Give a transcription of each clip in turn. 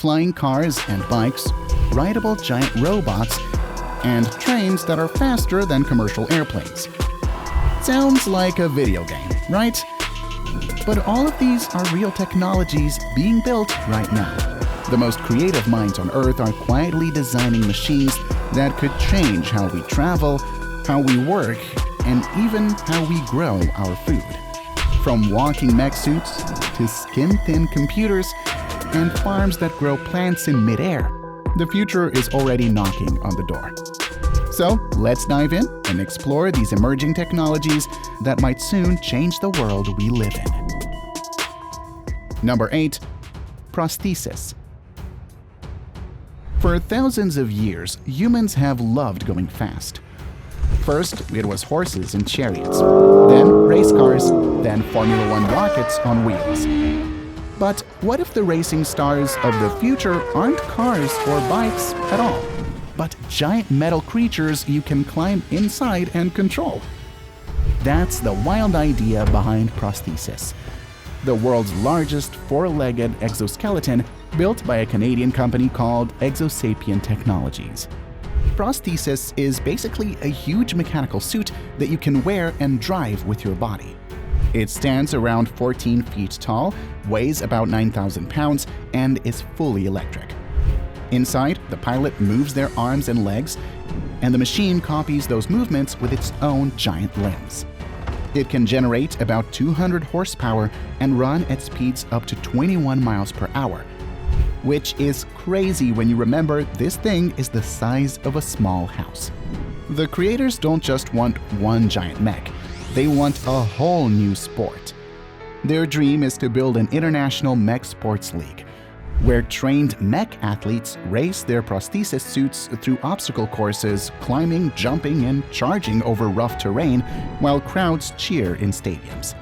flying cars and bikes, rideable giant robots, and trains that are faster than commercial airplanes. Sounds like a video game, right? But all of these are real technologies being built right now. The most creative minds on Earth are quietly designing machines that could change how we travel, how we work, and even how we grow our food. From walking mech suits to skin-thin computers and farms that grow plants in midair, the future is already knocking on the door. So let's dive in and explore these emerging technologies that might soon change the world we live in. Number 8. Prosthesis. For thousands of years, humans have loved going fast. First, it was horses and chariots, then race cars, then Formula One rockets on wheels. But what if the racing stars of the future aren't cars or bikes at all, but giant metal creatures you can climb inside and control? That's the wild idea behind Prosthesis, the world's largest four-legged exoskeleton built by a Canadian company called Exosapien Technologies. Prosthesis is basically a huge mechanical suit that you can wear and drive with your body. It stands around 14 feet tall, weighs about 9,000 pounds, and is fully electric. Inside, the pilot moves their arms and legs, and the machine copies those movements with its own giant limbs. It can generate about 200 horsepower and run at speeds up to 21 miles per hour, which is crazy when you remember this thing is the size of a small house. The creators don't just want one giant mech, they want a whole new sport. Their dream is to build an international mech sports league, where trained mech athletes race their prosthesis suits through obstacle courses, climbing, jumping, and charging over rough terrain, while crowds cheer in stadiums.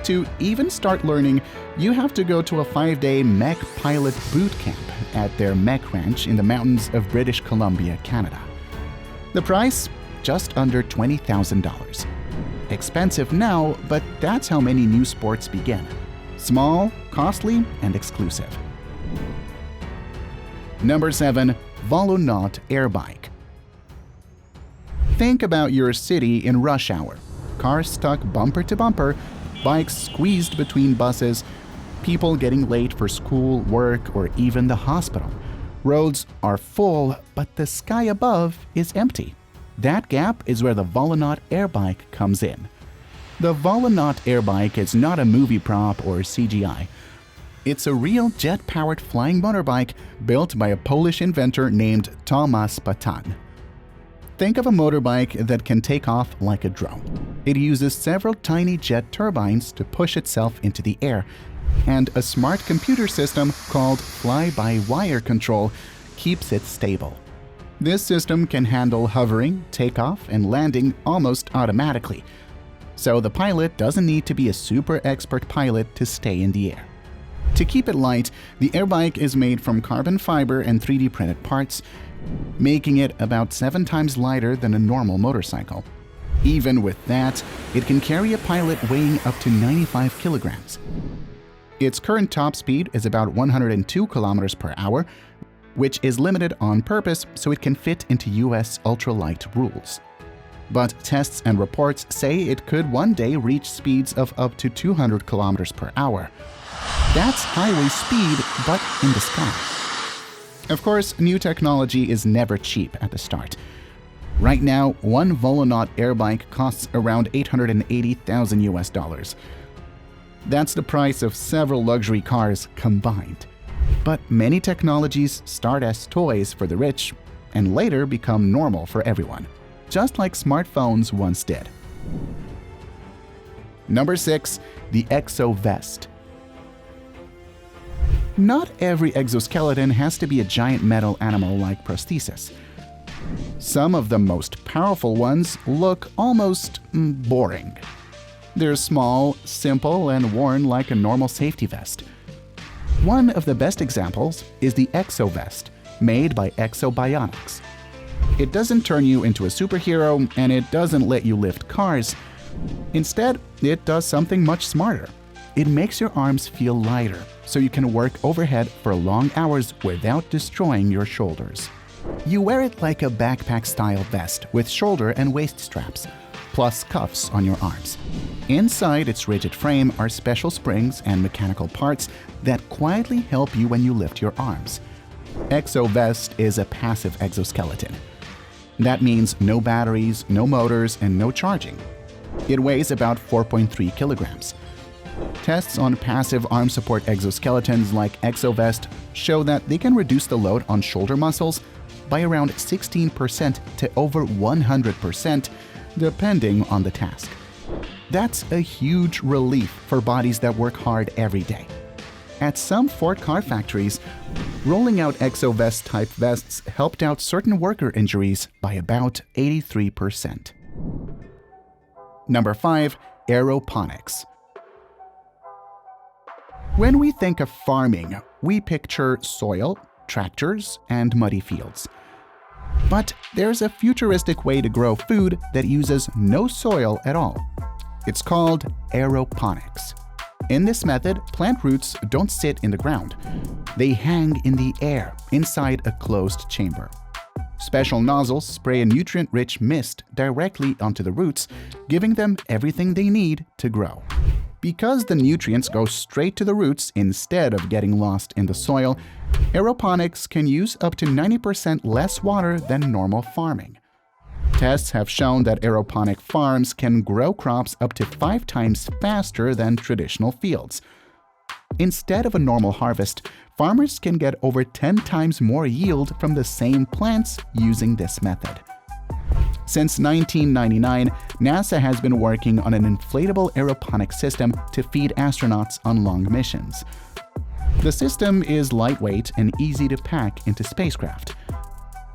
To even start learning, you have to go to a 5-day mech pilot boot camp at their mech ranch in the mountains of British Columbia, Canada. The price? Just under $20,000. Expensive now, but that's how many new sports begin. Small, costly, and exclusive. Number 7. Volonaut airbike. Think about your city in rush hour. Cars stuck bumper to bumper, bikes squeezed between buses, people getting late for school, work, or even the hospital. Roads are full, but the sky above is empty. That gap is where the Volonaut airbike comes in. The Volonaut airbike is not a movie prop or CGI. It's a real jet-powered flying motorbike built by a Polish inventor named Tomasz Patan. Think of a motorbike that can take off like a drone. It uses several tiny jet turbines to push itself into the air, and a smart computer system called fly-by-wire control keeps it stable. This system can handle hovering, takeoff, and landing almost automatically, so the pilot doesn't need to be a super expert pilot to stay in the air. To keep it light, the airbike is made from carbon fiber and 3D printed parts, making it about 7 times lighter than a normal motorcycle. Even with that, it can carry a pilot weighing up to 95 kilograms. Its current top speed is about 102 kilometers per hour, which is limited on purpose so it can fit into US ultralight rules. But tests and reports say it could one day reach speeds of up to 200 kilometers per hour. That's highway speed, but in the sky. Of course, new technology is never cheap at the start. Right now, one Volonaut airbike costs around $880,000 US. That's the price of several luxury cars combined. But many technologies start as toys for the rich and later become normal for everyone, just like smartphones once did. Number 6. The Exo Vest. Not every exoskeleton has to be a giant metal animal like Prosthesis. Some of the most powerful ones look almost boring. They're small, simple, and worn like a normal safety vest. One of the best examples is the Exo Vest, made by Biotechnology. It doesn't turn you into a superhero, and it doesn't let you lift cars. Instead, it does something much smarter. It makes your arms feel lighter, so you can work overhead for long hours without destroying your shoulders. You wear it like a backpack-style vest with shoulder and waist straps, plus cuffs on your arms. Inside its rigid frame are special springs and mechanical parts that quietly help you when you lift your arms. ExoVest is a passive exoskeleton. That means no batteries, no motors, and no charging. It weighs about 4.3 kilograms. Tests on passive arm support exoskeletons like ExoVest show that they can reduce the load on shoulder muscles by around 16% to over 100%, depending on the task. That's a huge relief for bodies that work hard every day. At some Ford car factories, rolling out ExoVest-type vests helped out certain worker injuries by about 83%. Number 5. Aeroponics. When we think of farming, we picture soil, tractors, and muddy fields. But there's a futuristic way to grow food that uses no soil at all. It's called aeroponics. In this method, plant roots don't sit in the ground. They hang in the air inside a closed chamber. Special nozzles spray a nutrient-rich mist directly onto the roots, giving them everything they need to grow. Because the nutrients go straight to the roots instead of getting lost in the soil, aeroponics can use up to 90% less water than normal farming. Tests have shown that aeroponic farms can grow crops up to 5 times faster than traditional fields. Instead of a normal harvest, farmers can get over 10 times more yield from the same plants using this method. Since 1999, NASA has been working on an inflatable aeroponic system to feed astronauts on long missions. The system is lightweight and easy to pack into spacecraft.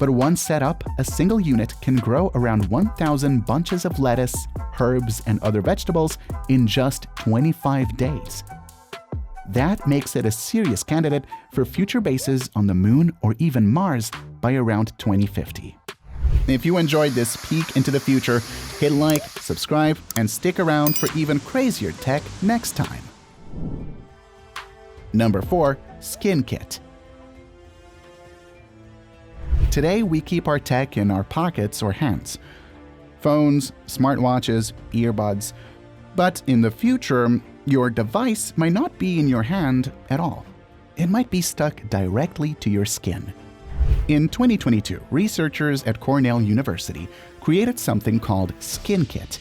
But once set up, a single unit can grow around 1,000 bunches of lettuce, herbs, and other vegetables in just 25 days. That makes it a serious candidate for future bases on the Moon or even Mars by around 2050. If you enjoyed this peek into the future, hit like, subscribe, and stick around for even crazier tech next time. Number 4. Skin Kit. Today, we keep our tech in our pockets or hands. Phones, smartwatches, earbuds. But in the future, your device might not be in your hand at all. It might be stuck directly to your skin. In 2022, researchers at Cornell University created something called Skin Kit,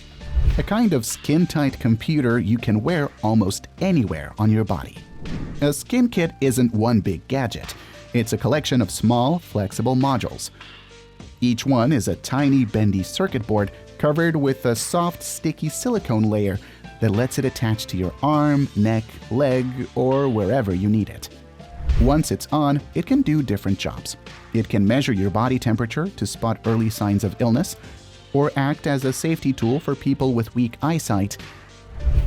a kind of skin-tight computer you can wear almost anywhere on your body. A Skin Kit isn't one big gadget. It's a collection of small, flexible modules. Each one is a tiny, bendy circuit board covered with a soft, sticky silicone layer that lets it attach to your arm, neck, leg, or wherever you need it. Once it's on, it can do different jobs. It can measure your body temperature to spot early signs of illness, or act as a safety tool for people with weak eyesight,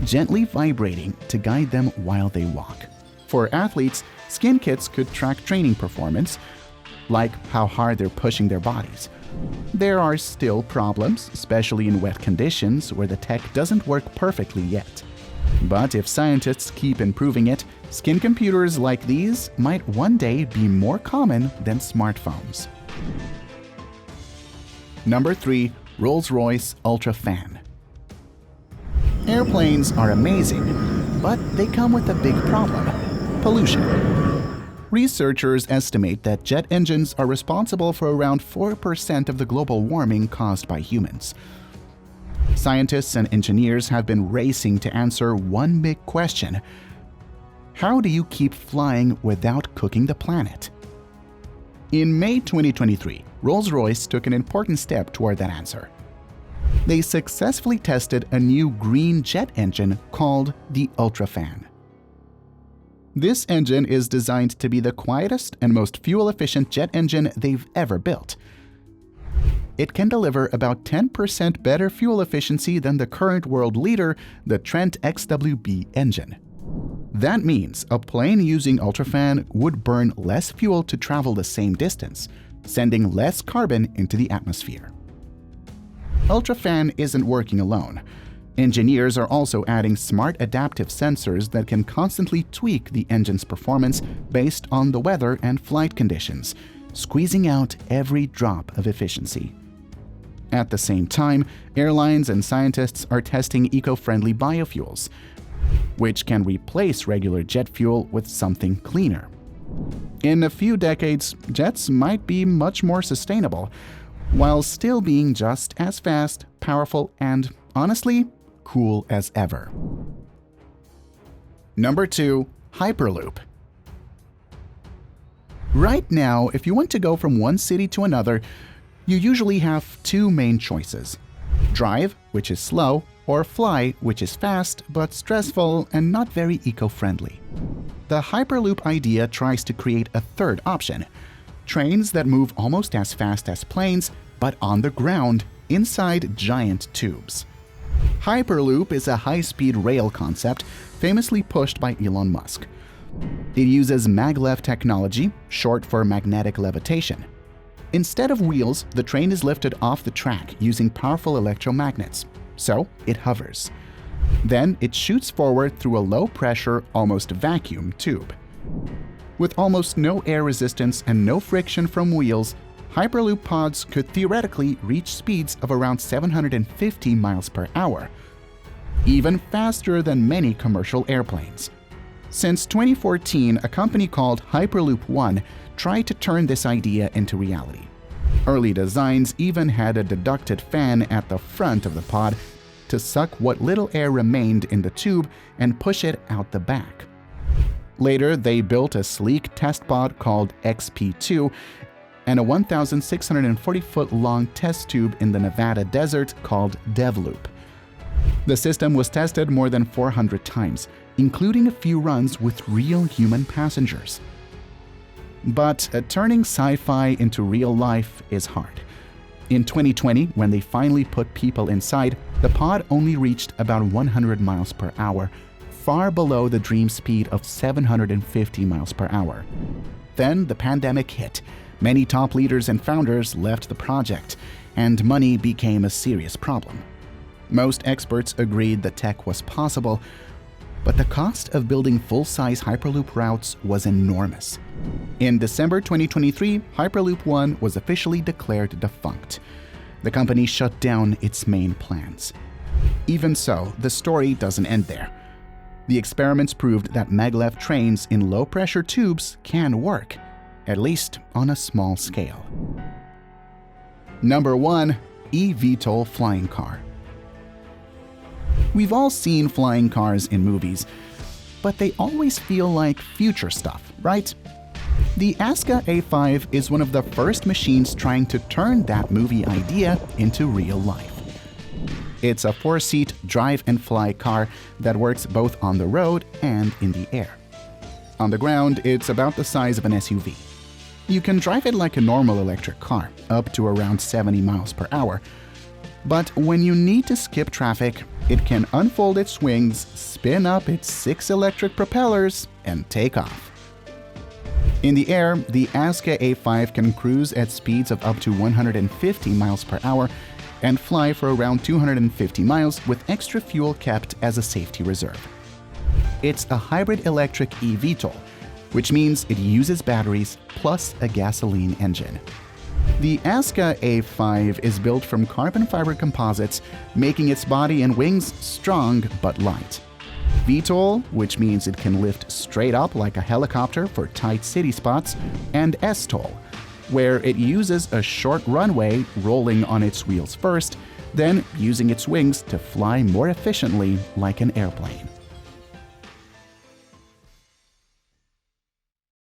gently vibrating to guide them while they walk. For athletes, skin kits could track training performance, like how hard they're pushing their bodies. There are still problems, especially in wet conditions where the tech doesn't work perfectly yet. But if scientists keep improving it, skin computers like these might one day be more common than smartphones. Number 3. Rolls-Royce UltraFan. Airplanes are amazing, but they come with a big problem: pollution. Researchers estimate that jet engines are responsible for around 4% of the global warming caused by humans. Scientists and engineers have been racing to answer one big question: how do you keep flying without cooking the planet? In May 2023, Rolls-Royce took an important step toward that answer. They successfully tested a new green jet engine called the UltraFan. This engine is designed to be the quietest and most fuel-efficient jet engine they've ever built. It can deliver about 10% better fuel efficiency than the current world leader, the Trent XWB engine. That means a plane using UltraFan would burn less fuel to travel the same distance, sending less carbon into the atmosphere. UltraFan isn't working alone. Engineers are also adding smart adaptive sensors that can constantly tweak the engine's performance based on the weather and flight conditions, squeezing out every drop of efficiency. At the same time, airlines and scientists are testing eco-friendly biofuels, which can replace regular jet fuel with something cleaner. In a few decades, jets might be much more sustainable, while still being just as fast, powerful, and, honestly, cool as ever. Number 2. Hyperloop. Right now, if you want to go from one city to another, you usually have two main choices: drive, which is slow, or fly, which is fast but stressful and not very eco-friendly. The Hyperloop idea tries to create a third option: trains that move almost as fast as planes, but on the ground, inside giant tubes. Hyperloop is a high-speed rail concept famously pushed by Elon Musk. It uses maglev technology, short for magnetic levitation. Instead of wheels, the train is lifted off the track using powerful electromagnets, so it hovers. Then it shoots forward through a low-pressure, almost vacuum tube. With almost no air resistance and no friction from wheels, Hyperloop pods could theoretically reach speeds of around 750 miles per hour, even faster than many commercial airplanes. Since 2014, a company called Hyperloop One tried to turn this idea into reality. Early designs even had a deducted fan at the front of the pod to suck what little air remained in the tube and push it out the back. Later, they built a sleek test pod called XP2 and a 1,640-foot-long test tube in the Nevada desert called DevLoop. The system was tested more than 400 times, including a few runs with real human passengers. But turning sci-fi into real life is hard. In 2020, when they finally put people inside, the pod only reached about 100 miles per hour, far below the dream speed of 750 miles per hour. Then the pandemic hit. Many top leaders and founders left the project, and money became a serious problem. Most experts agreed the tech was possible, but the cost of building full-size Hyperloop routes was enormous. In December 2023, Hyperloop One was officially declared defunct. The company shut down its main plans. Even so, the story doesn't end there. The experiments proved that maglev trains in low-pressure tubes can work, at least on a small scale. Number 1. eVTOL flying car. We've all seen flying cars in movies, but they always feel like future stuff, right? The Asuka A5 is one of the first machines trying to turn that movie idea into real life. It's a 4-seat drive-and-fly car that works both on the road and in the air. On the ground, it's about the size of an SUV. You can drive it like a normal electric car, up to around 70 miles per hour. But when you need to skip traffic, it can unfold its wings, spin up its 6 electric propellers, and take off. In the air, the Asuka A5 can cruise at speeds of up to 150 miles per hour and fly for around 250 miles with extra fuel kept as a safety reserve. It's a hybrid electric eVTOL, which means it uses batteries plus a gasoline engine. The Asuka A5 is built from carbon fiber composites, making its body and wings strong but light. VTOL, which means it can lift straight up like a helicopter for tight city spots, and STOL, where it uses a short runway rolling on its wheels first, then using its wings to fly more efficiently like an airplane.